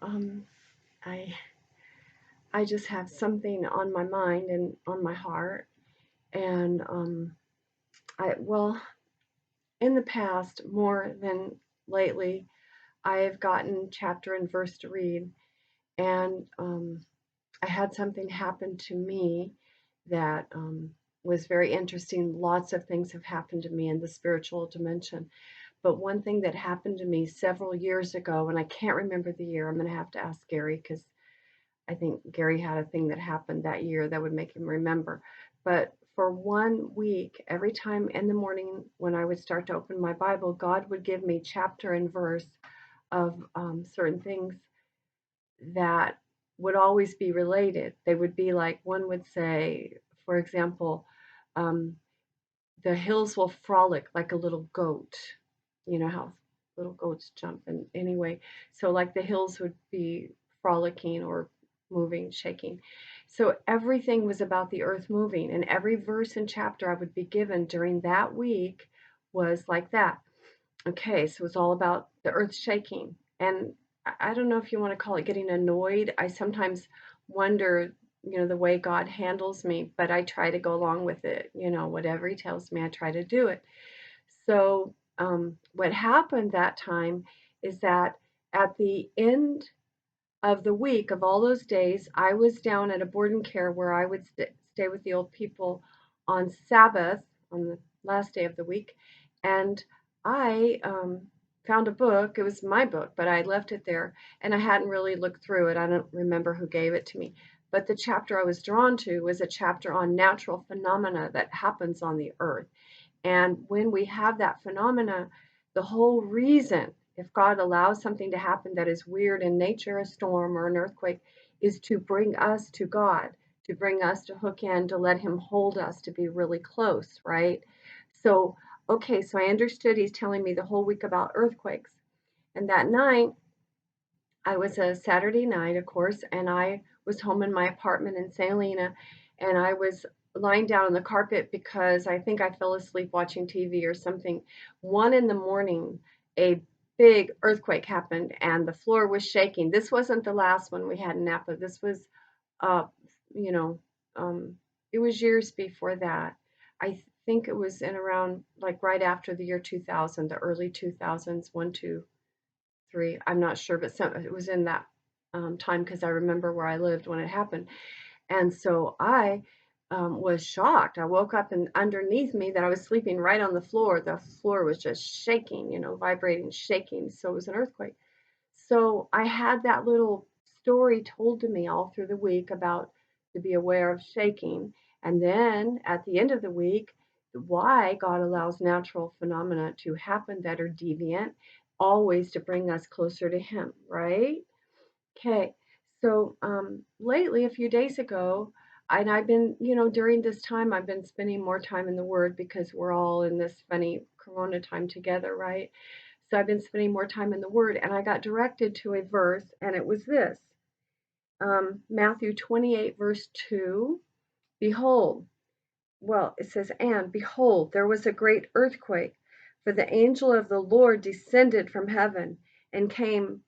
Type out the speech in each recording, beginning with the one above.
um, I I just have something on my mind and on my heart, and well, in the past more than lately, I have gotten chapter and verse to read, and I had something happen to me that was very interesting. Lots of things have happened to me in the spiritual dimension. But one thing that happened to me several years ago, and I can't remember the year, I'm going to have to ask Gary because I think Gary had a thing that happened that year that would make him remember. But for 1 week, every time in the morning when I would start to open my Bible, God would give me chapter and verse of certain things that would always be related. They would be like, one would say, for example, um, the hills will frolic like a little goat. You know how little goats jump. And anyway, so like the hills would be frolicking or moving, shaking. So everything was about the earth moving. And every verse and chapter I would be given during that week was like that. Okay, so it's all about the earth shaking. And I don't know if you want to call it getting annoyed. I sometimes wonder, the way God handles me, but I try to go along with it. Whatever He tells me, I try to do it. So, what happened that time is that at the end of the week of all those days, I was down at a board and care where I would stay with the old people on Sabbath, on the last day of the week, and I found a book. It was my book, but I left it there, and I hadn't really looked through it. I don't remember who gave it to me, but the chapter I was drawn to was a chapter on natural phenomena that happens on the earth. And when we have that phenomena, the whole reason, if God allows something to happen that is weird in nature, a storm or an earthquake, is to bring us to God, to bring us to hook in, to let Him hold us, to be really close, right? So, okay, so I understood He's telling me the whole week about earthquakes. And that night, I was a Saturday night, of course, and I was home in my apartment in St. Helena, and I was lying down on the carpet because I think I fell asleep watching TV or something. 1 in the morning, a big earthquake happened, and the floor was shaking. This wasn't the last one we had in Napa. This was, uh, you know, it was years before that. I think it was in around like right after the year 2000, the early 2000s, 1, 2, 3. I'm not sure, but it was in that time because I remember where I lived when it happened. And so I was shocked. I woke up and underneath me that I was sleeping right on the floor was just shaking, vibrating, shaking. So it was an earthquake. So I had that little story told to me all through the week about to be aware of shaking. And then at the end of the week, why God allows natural phenomena to happen that are deviant, always to bring us closer to Him, right? Okay. So lately, a few days ago, and I've been, during this time, I've been spending more time in the Word because we're all in this funny Corona time together, right? So I've been spending more time in the Word, and I got directed to a verse, and it was this Matthew 28, verse 2. Behold, well, it says, and behold, there was a great earthquake, for the angel of the Lord descended from heaven and came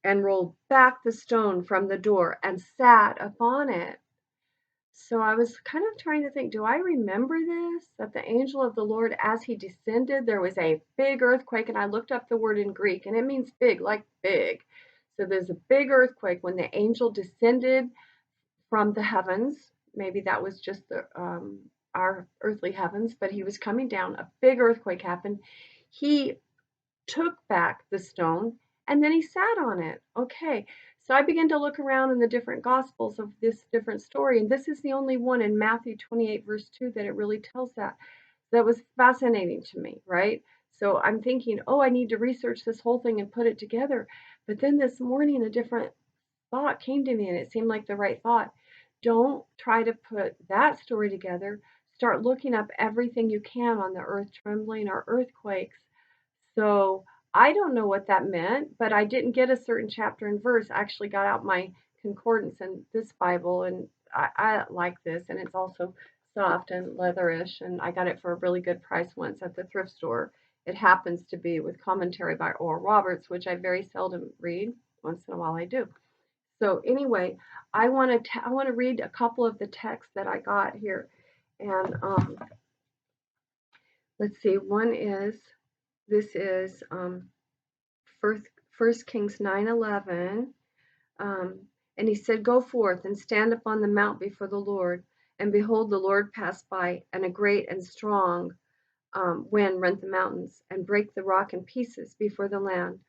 and rolled back the stone from the door and sat upon it. So I was kind of trying to think, do I remember this? That the angel of the Lord, as he descended, there was a big earthquake. And I looked up the word in Greek, and it means big, like big. So there's a big earthquake when the angel descended from the heavens. Maybe that was just our earthly heavens, but he was coming down. A big earthquake happened. He took back the stone and then he sat on it. Okay. So I began to look around in the different gospels of this different story, and this is the only one in Matthew 28, verse 2, that it really tells that. That was fascinating to me, right? So I'm thinking, oh, I need to research this whole thing and put it together. But then this morning, a different thought came to me, and it seemed like the right thought. Don't try to put that story together. Start looking up everything you can on the earth trembling or earthquakes. So I don't know what that meant, but I didn't get a certain chapter and verse. I actually got out my concordance in this Bible, and I like this, and it's also soft and leatherish, and I got it for a really good price once at the thrift store. It happens to be with commentary by Oral Roberts, which I very seldom read. once in a while I do. So anyway, I want to read a couple of the texts that I got here, and let's see. One is this is First First Kings 9:11. Um, and he said, "Go forth and stand upon the mount before the Lord. And behold, the Lord passed by, and a great and strong wind rent the mountains, and brake the rock in pieces before the land.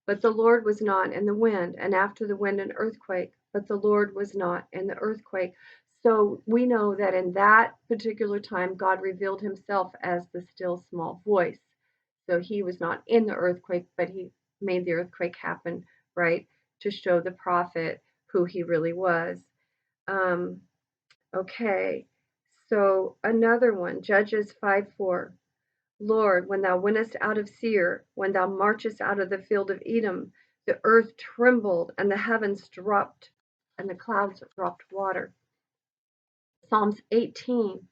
But the Lord was not in the wind, and after the wind an earthquake, but the Lord was not in the earthquake." So we know that in that particular time, God revealed himself as the still small voice. So he was not in the earthquake, but he made the earthquake happen, right, to show the prophet who he really was. Um, okay, so another one, Judges 5:4. Lord, when thou wentest out of Seir, when thou marchest out of the field of Edom, the earth trembled and the heavens dropped and the clouds dropped water. Psalms 18.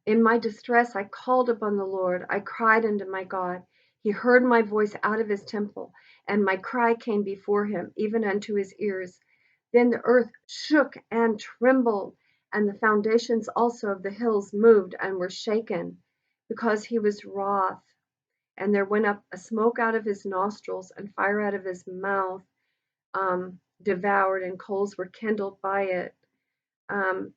In my distress I called upon the Lord. I cried unto my God. He heard my voice out of his temple, and my cry came before him, even unto his ears. Then the earth shook and trembled, and the foundations also of the hills moved and were shaken, because he was wroth. And there went up a smoke out of his nostrils, and fire out of his mouth devoured, and coals were kindled by it.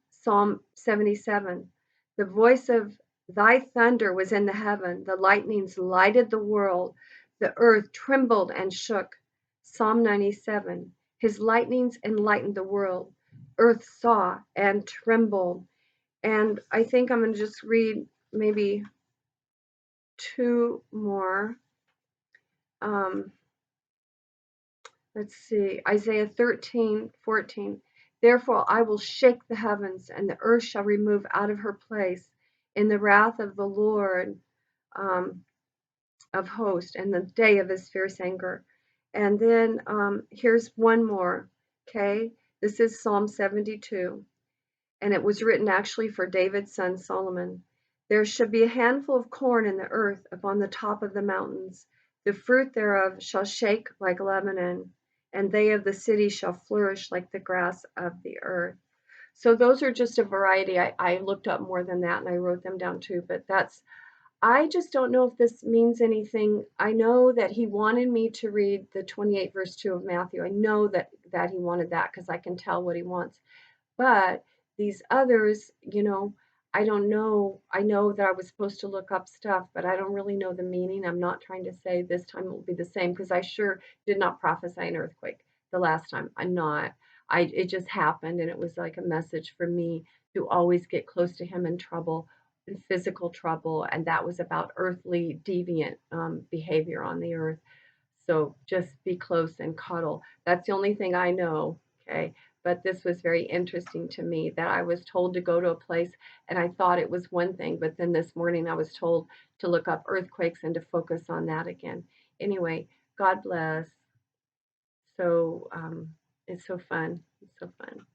Psalm 77. The voice of thy thunder was in the heaven, the lightnings lighted the world, the earth trembled and shook. Psalm 97. His lightnings enlightened the world, earth saw and trembled. And I think I'm going to just read maybe two more. Um, let's see, Isaiah 13:14. Therefore I will shake the heavens, and the earth shall remove out of her place in the wrath of the Lord um, of hosts, and the day of his fierce anger. And then here's one more. Okay, this is Psalm 72, and it was written actually for David's son Solomon. There shall be a handful of corn in the earth upon the top of the mountains. The fruit thereof shall shake like Lebanon, and they of the city shall flourish like the grass of the earth. So those are just a variety. I looked up more than that and I wrote them down too, but I just don't know if this means anything. I know that he wanted me to read the 28 verse 2 of Matthew. I know that he wanted that because I can tell what he wants. But these others, I don't know. I know that I was supposed to look up stuff, but I don't really know the meaning. I'm not trying to say this time it will be the same because I sure did not prophesy an earthquake the last time. I'm not. It just happened and it was like a message for me to always get close to him in trouble, in physical trouble, and that was about earthly deviant behavior on the earth. So just be close and cuddle. That's the only thing I know. Okay. But this was very interesting to me that I was told to go to a place and I thought it was one thing, but then this morning I was told to look up earthquakes and to focus on that again. Anyway, God bless. So it's so fun. It's so fun.